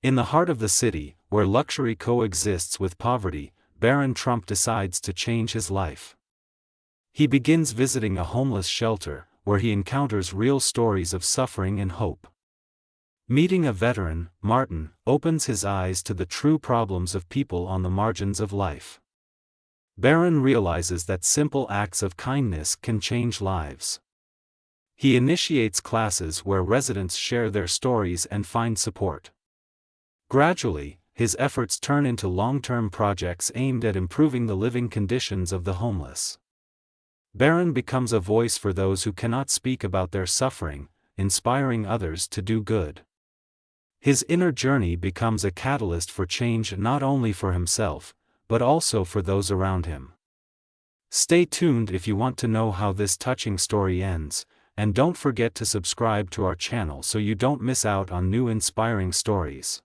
In the heart of the city, where luxury coexists with poverty, Barron Trump decides to change his life. He begins visiting a homeless shelter, where he encounters real stories of suffering and hope. Meeting a veteran, Martin opens his eyes to the true problems of people on the margins of life. Barron realizes that simple acts of kindness can change lives. He initiates classes where residents share their stories and find support. Gradually, his efforts turn into long-term projects aimed at improving the living conditions of the homeless. Barron becomes a voice for those who cannot speak about their suffering, inspiring others to do good. His inner journey becomes a catalyst for change not only for himself, but also for those around him. Stay tuned if you want to know how this touching story ends, and don't forget to subscribe to our channel so you don't miss out on new inspiring stories.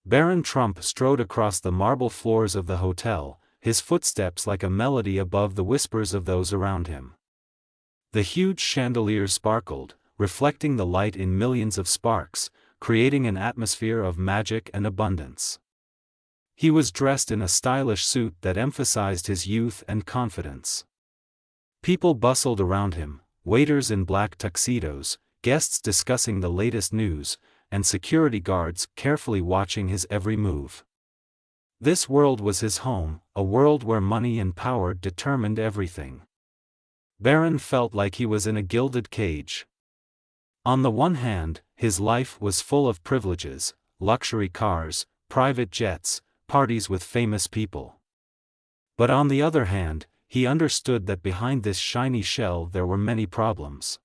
Barron Trump strode across the marble floors of the hotel, his footsteps like a melody above the whispers of those around him. The huge chandeliers sparkled, reflecting the light in millions of sparks, creating an atmosphere of magic and abundance. He was dressed in a stylish suit that emphasized his youth and confidence. People bustled around him, waiters in black tuxedos, guests discussing the latest news, and security guards carefully watching his every move. This world was his home, a world where money and power determined everything. Barron felt like he was in a gilded cage. On the one hand, his life was full of privileges, luxury cars, private jets, parties with famous people. But on the other hand, he understood that behind this shiny shell there were many problems.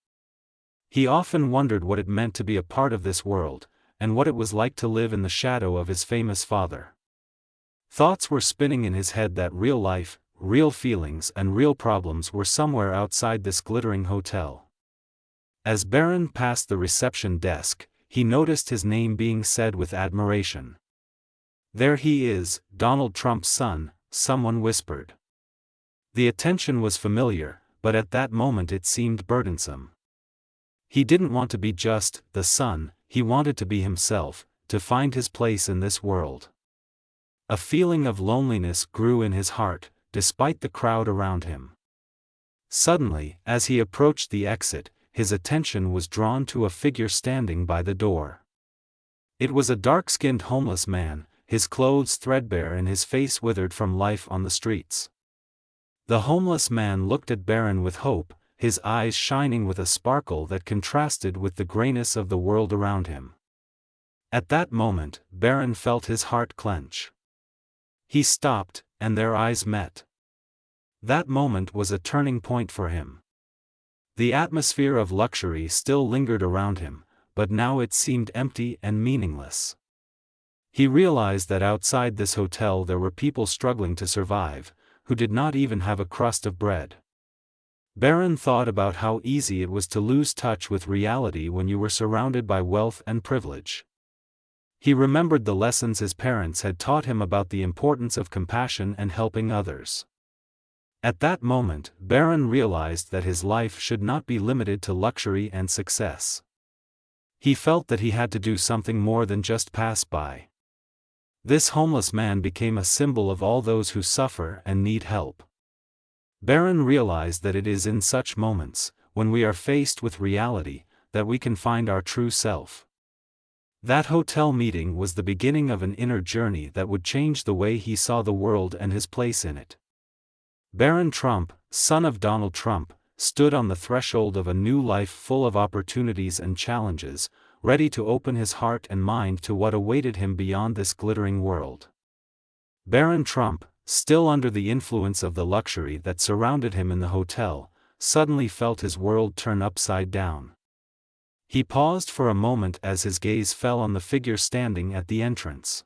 He often wondered what it meant to be a part of this world, and what it was like to live in the shadow of his famous father. Thoughts were spinning in his head that real life, real feelings and real problems were somewhere outside this glittering hotel. As Barron passed the reception desk, he noticed his name being said with admiration. "There he is, Donald Trump's son," someone whispered. The attention was familiar, but at that moment it seemed burdensome. He didn't want to be just the son, he wanted to be himself, to find his place in this world. A feeling of loneliness grew in his heart, despite the crowd around him. Suddenly, as he approached the exit, his attention was drawn to a figure standing by the door. It was a dark-skinned homeless man, his clothes threadbare and his face withered from life on the streets. The homeless man looked at Barron with hope, his eyes shining with a sparkle that contrasted with the grayness of the world around him. At that moment, Barron felt his heart clench. He stopped, and their eyes met. That moment was a turning point for him. The atmosphere of luxury still lingered around him, but now it seemed empty and meaningless. He realized that outside this hotel there were people struggling to survive, who did not even have a crust of bread. Barron thought about how easy it was to lose touch with reality when you were surrounded by wealth and privilege. He remembered the lessons his parents had taught him about the importance of compassion and helping others. At that moment, Barron realized that his life should not be limited to luxury and success. He felt that he had to do something more than just pass by. This homeless man became a symbol of all those who suffer and need help. Barron realized that it is in such moments, when we are faced with reality, that we can find our true self. That hotel meeting was the beginning of an inner journey that would change the way he saw the world and his place in it. Barron Trump, son of Donald Trump, stood on the threshold of a new life full of opportunities and challenges, ready to open his heart and mind to what awaited him beyond this glittering world. Barron Trump, still under the influence of the luxury that surrounded him in the hotel, suddenly felt his world turn upside down. He paused for a moment as his gaze fell on the figure standing at the entrance.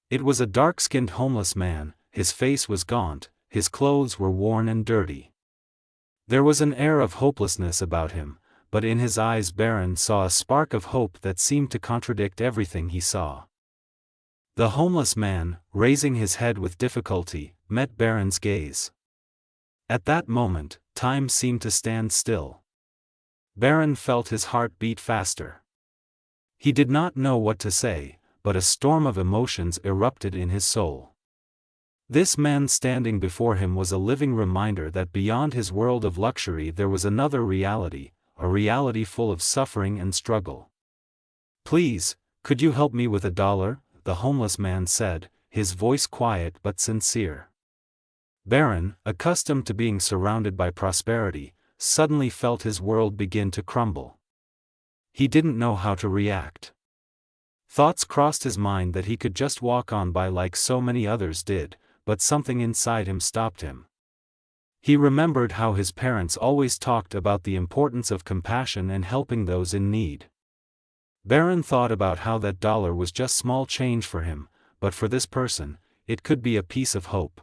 It was a dark-skinned homeless man, his face was gaunt, his clothes were worn and dirty. There was an air of hopelessness about him, but in his eyes Barron saw a spark of hope that seemed to contradict everything he saw. The homeless man, raising his head with difficulty, met Barron's gaze. At that moment, time seemed to stand still. Barron felt his heart beat faster. He did not know what to say, but a storm of emotions erupted in his soul. This man standing before him was a living reminder that beyond his world of luxury there was another reality, a reality full of suffering and struggle. "Please, could you help me with $1?" the homeless man said, his voice quiet but sincere. Barron, accustomed to being surrounded by prosperity, suddenly felt his world begin to crumble. He didn't know how to react. Thoughts crossed his mind that he could just walk on by like so many others did, but something inside him stopped him. He remembered how his parents always talked about the importance of compassion and helping those in need. Barron thought about how that dollar was just small change for him, but for this person, it could be a piece of hope.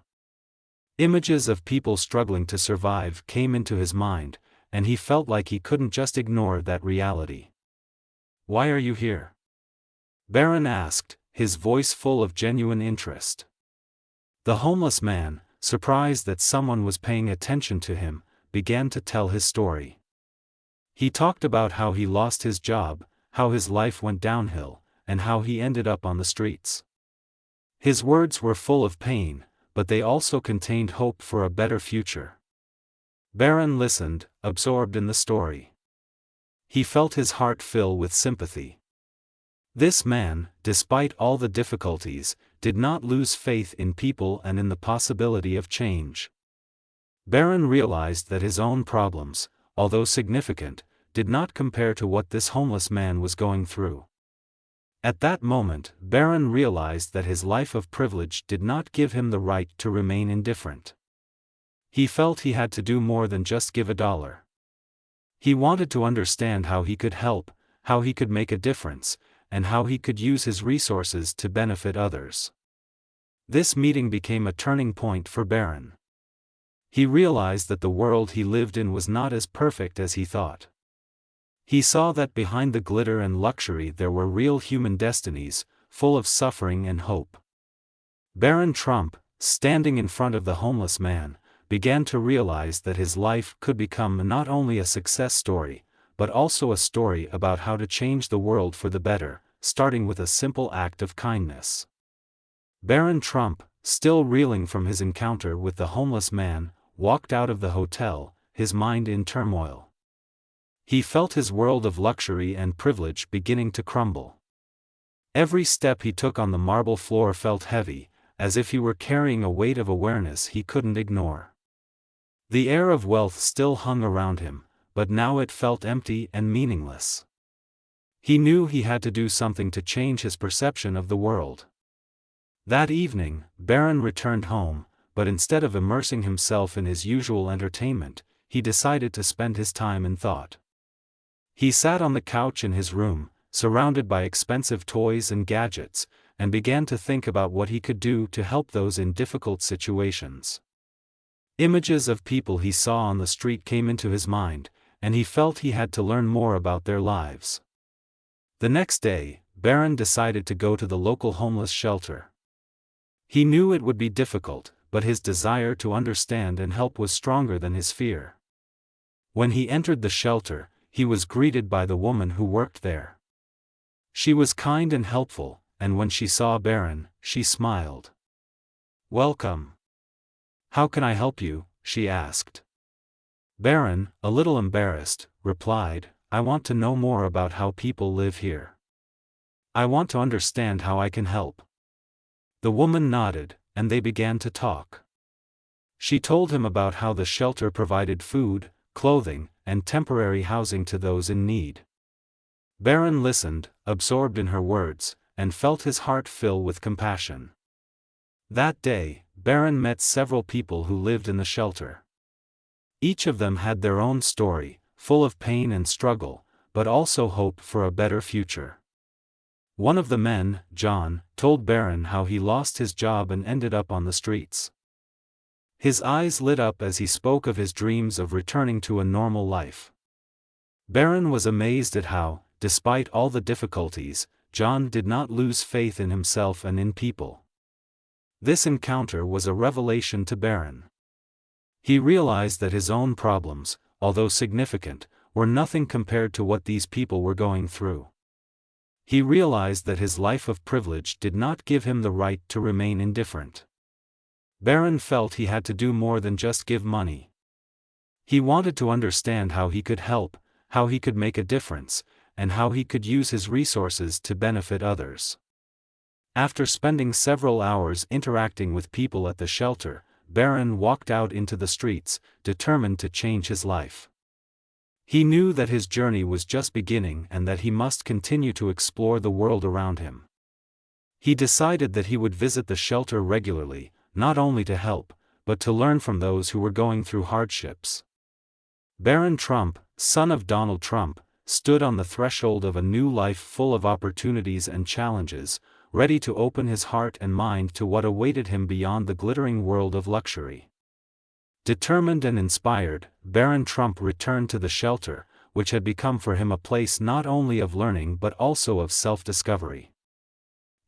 Images of people struggling to survive came into his mind, and he felt like he couldn't just ignore that reality. "Why are you here?" Barron asked, his voice full of genuine interest. The homeless man, surprised that someone was paying attention to him, began to tell his story. He talked about how he lost his job, how his life went downhill, and how he ended up on the streets. His words were full of pain, but they also contained hope for a better future. Barron listened, absorbed in the story. He felt his heart fill with sympathy. This man, despite all the difficulties, did not lose faith in people and in the possibility of change. Barron realized that his own problems, although significant, did not compare to what this homeless man was going through. At that moment, Barron realized that his life of privilege did not give him the right to remain indifferent. He felt he had to do more than just give $1. He wanted to understand how he could help, how he could make a difference, and how he could use his resources to benefit others. This meeting became a turning point for Barron. He realized that the world he lived in was not as perfect as he thought. He saw that behind the glitter and luxury there were real human destinies, full of suffering and hope. Barron Trump, standing in front of the homeless man, began to realize that his life could become not only a success story, but also a story about how to change the world for the better, starting with a simple act of kindness. Barron Trump, still reeling from his encounter with the homeless man, walked out of the hotel, his mind in turmoil. He felt his world of luxury and privilege beginning to crumble. Every step he took on the marble floor felt heavy, as if he were carrying a weight of awareness he couldn't ignore. The air of wealth still hung around him, but now it felt empty and meaningless. He knew he had to do something to change his perception of the world. That evening, Barron returned home, but instead of immersing himself in his usual entertainment, he decided to spend his time in thought. He sat on the couch in his room, surrounded by expensive toys and gadgets, and began to think about what he could do to help those in difficult situations. Images of people he saw on the street came into his mind, and he felt he had to learn more about their lives. The next day, Barron decided to go to the local homeless shelter. He knew it would be difficult, but his desire to understand and help was stronger than his fear. When he entered the shelter, he was greeted by the woman who worked there. She was kind and helpful, and when she saw Barron, she smiled. "Welcome. How can I help you?" she asked. Barron, a little embarrassed, replied, "I want to know more about how people live here. I want to understand how I can help." The woman nodded, and they began to talk. She told him about how the shelter provided food, clothing, and temporary housing to those in need. Barron listened, absorbed in her words, and felt his heart fill with compassion. That day, Barron met several people who lived in the shelter. Each of them had their own story, full of pain and struggle, but also hope for a better future. One of the men, John, told Barron how he lost his job and ended up on the streets. His eyes lit up as he spoke of his dreams of returning to a normal life. Barron was amazed at how, despite all the difficulties, John did not lose faith in himself and in people. This encounter was a revelation to Barron. He realized that his own problems, although significant, were nothing compared to what these people were going through. He realized that his life of privilege did not give him the right to remain indifferent. Barron felt he had to do more than just give money. He wanted to understand how he could help, how he could make a difference, and how he could use his resources to benefit others. After spending several hours interacting with people at the shelter, Barron walked out into the streets, determined to change his life. He knew that his journey was just beginning and that he must continue to explore the world around him. He decided that he would visit the shelter regularly, not only to help, but to learn from those who were going through hardships. Barron Trump, son of Donald Trump, stood on the threshold of a new life full of opportunities and challenges, ready to open his heart and mind to what awaited him beyond the glittering world of luxury. Determined and inspired, Barron Trump returned to the shelter, which had become for him a place not only of learning but also of self-discovery.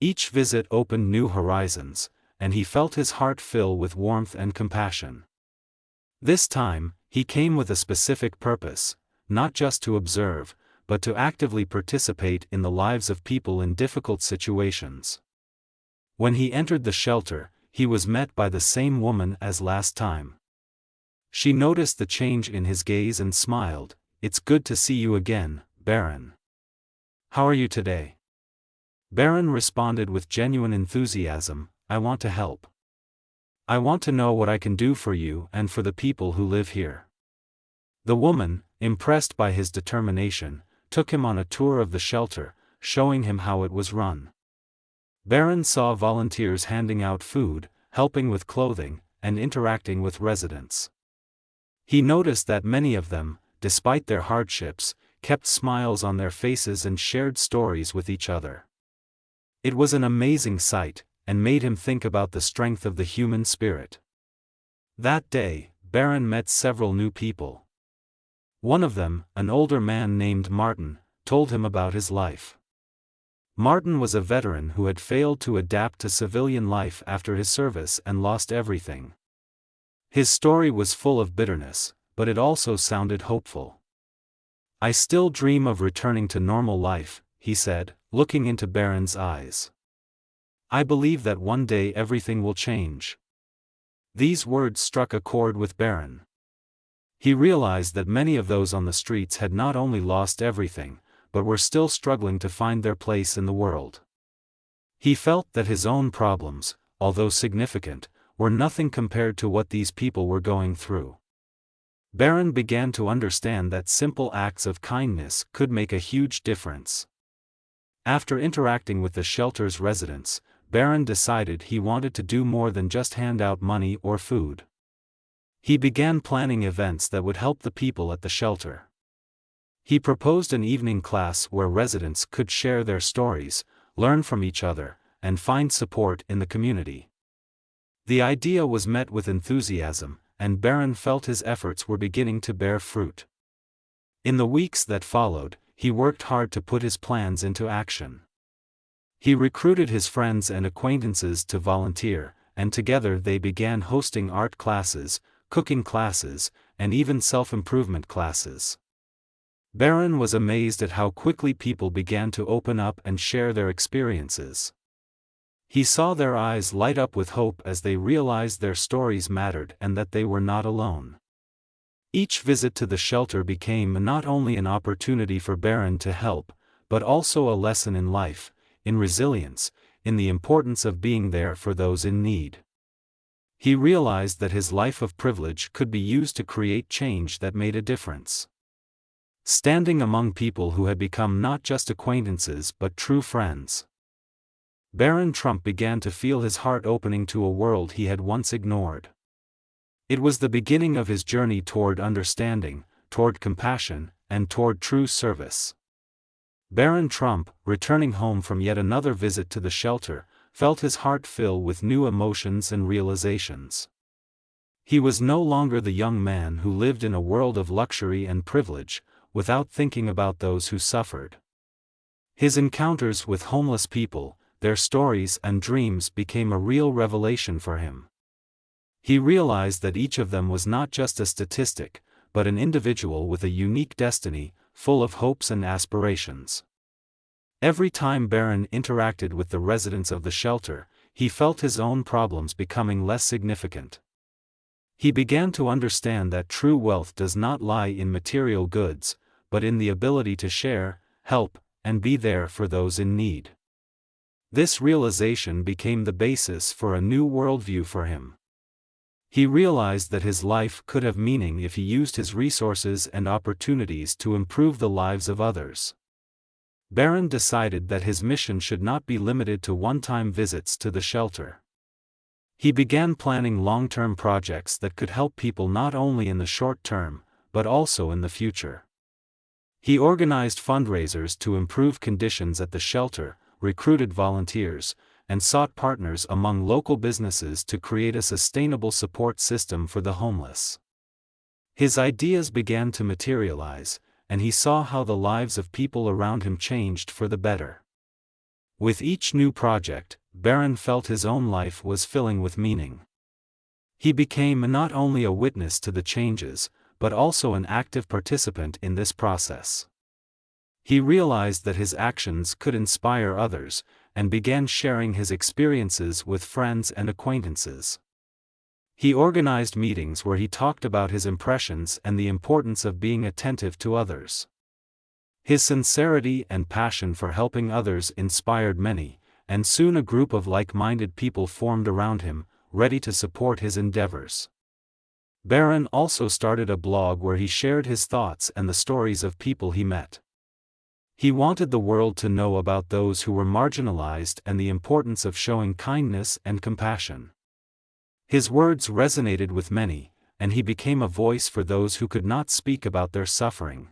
Each visit opened new horizons, and he felt his heart fill with warmth and compassion. This time, he came with a specific purpose, not just to observe, but to actively participate in the lives of people in difficult situations. When he entered the shelter, he was met by the same woman as last time. She noticed the change in his gaze and smiled. "It's good to see you again, Barron. How are you today?" Barron responded with genuine enthusiasm, "I want to help. I want to know what I can do for you and for the people who live here." The woman, impressed by his determination, took him on a tour of the shelter, showing him how it was run. Barron saw volunteers handing out food, helping with clothing, and interacting with residents. He noticed that many of them, despite their hardships, kept smiles on their faces and shared stories with each other. It was an amazing sight, and made him think about the strength of the human spirit. That day, Barron met several new people. One of them, an older man named Martin, told him about his life. Martin was a veteran who had failed to adapt to civilian life after his service and lost everything. His story was full of bitterness, but it also sounded hopeful. "I still dream of returning to normal life," he said, looking into Barron's eyes. "I believe that one day everything will change." These words struck a chord with Barron. He realized that many of those on the streets had not only lost everything, but were still struggling to find their place in the world. He felt that his own problems, although significant, were nothing compared to what these people were going through. Barron began to understand that simple acts of kindness could make a huge difference. After interacting with the shelter's residents, Barron decided he wanted to do more than just hand out money or food. He began planning events that would help the people at the shelter. He proposed an evening class where residents could share their stories, learn from each other, and find support in the community. The idea was met with enthusiasm, and Barron felt his efforts were beginning to bear fruit. In the weeks that followed, he worked hard to put his plans into action. He recruited his friends and acquaintances to volunteer, and together they began hosting art classes, cooking classes, and even self-improvement classes. Barron was amazed at how quickly people began to open up and share their experiences. He saw their eyes light up with hope as they realized their stories mattered and that they were not alone. Each visit to the shelter became not only an opportunity for Barron to help, but also a lesson in life, in resilience, in the importance of being there for those in need. He realized that his life of privilege could be used to create change that made a difference. Standing among people who had become not just acquaintances but true friends. Barron Trump began to feel his heart opening to a world he had once ignored. It was the beginning of his journey toward understanding, toward compassion, and toward true service. Barron Trump, returning home from yet another visit to the shelter, felt his heart fill with new emotions and realizations. He was no longer the young man who lived in a world of luxury and privilege, without thinking about those who suffered. His encounters with homeless people, their stories and dreams became a real revelation for him. He realized that each of them was not just a statistic, but an individual with a unique destiny, full of hopes and aspirations. Every time Barron interacted with the residents of the shelter, he felt his own problems becoming less significant. He began to understand that true wealth does not lie in material goods, but in the ability to share, help, and be there for those in need. This realization became the basis for a new worldview for him. He realized that his life could have meaning if he used his resources and opportunities to improve the lives of others. Barron decided that his mission should not be limited to one-time visits to the shelter. He began planning long-term projects that could help people not only in the short term, but also in the future. He organized fundraisers to improve conditions at the shelter, recruited volunteers, and sought partners among local businesses to create a sustainable support system for the homeless. His ideas began to materialize, and he saw how the lives of people around him changed for the better. With each new project, Barron felt his own life was filling with meaning. He became not only a witness to the changes, but also an active participant in this process. He realized that his actions could inspire others, and began sharing his experiences with friends and acquaintances. He organized meetings where he talked about his impressions and the importance of being attentive to others. His sincerity and passion for helping others inspired many, and soon a group of like-minded people formed around him, ready to support his endeavors. Barron also started a blog where he shared his thoughts and the stories of people he met. He wanted the world to know about those who were marginalized and the importance of showing kindness and compassion. His words resonated with many, and he became a voice for those who could not speak about their suffering.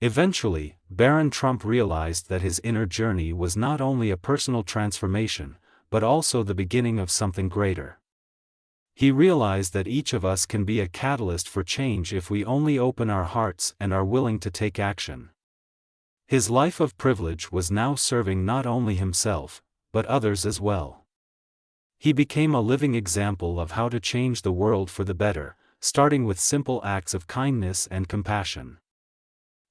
Eventually, Barron Trump realized that his inner journey was not only a personal transformation, but also the beginning of something greater. He realized that each of us can be a catalyst for change if we only open our hearts and are willing to take action. His life of privilege was now serving not only himself, but others as well. He became a living example of how to change the world for the better, starting with simple acts of kindness and compassion.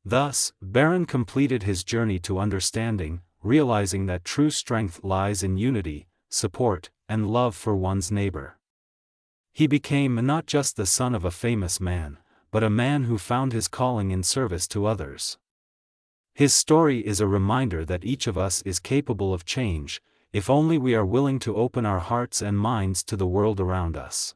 Thus, Barron completed his journey to understanding, realizing that true strength lies in unity, support, and love for one's neighbor. He became not just the son of a famous man, but a man who found his calling in service to others. His story is a reminder that each of us is capable of change, if only we are willing to open our hearts and minds to the world around us.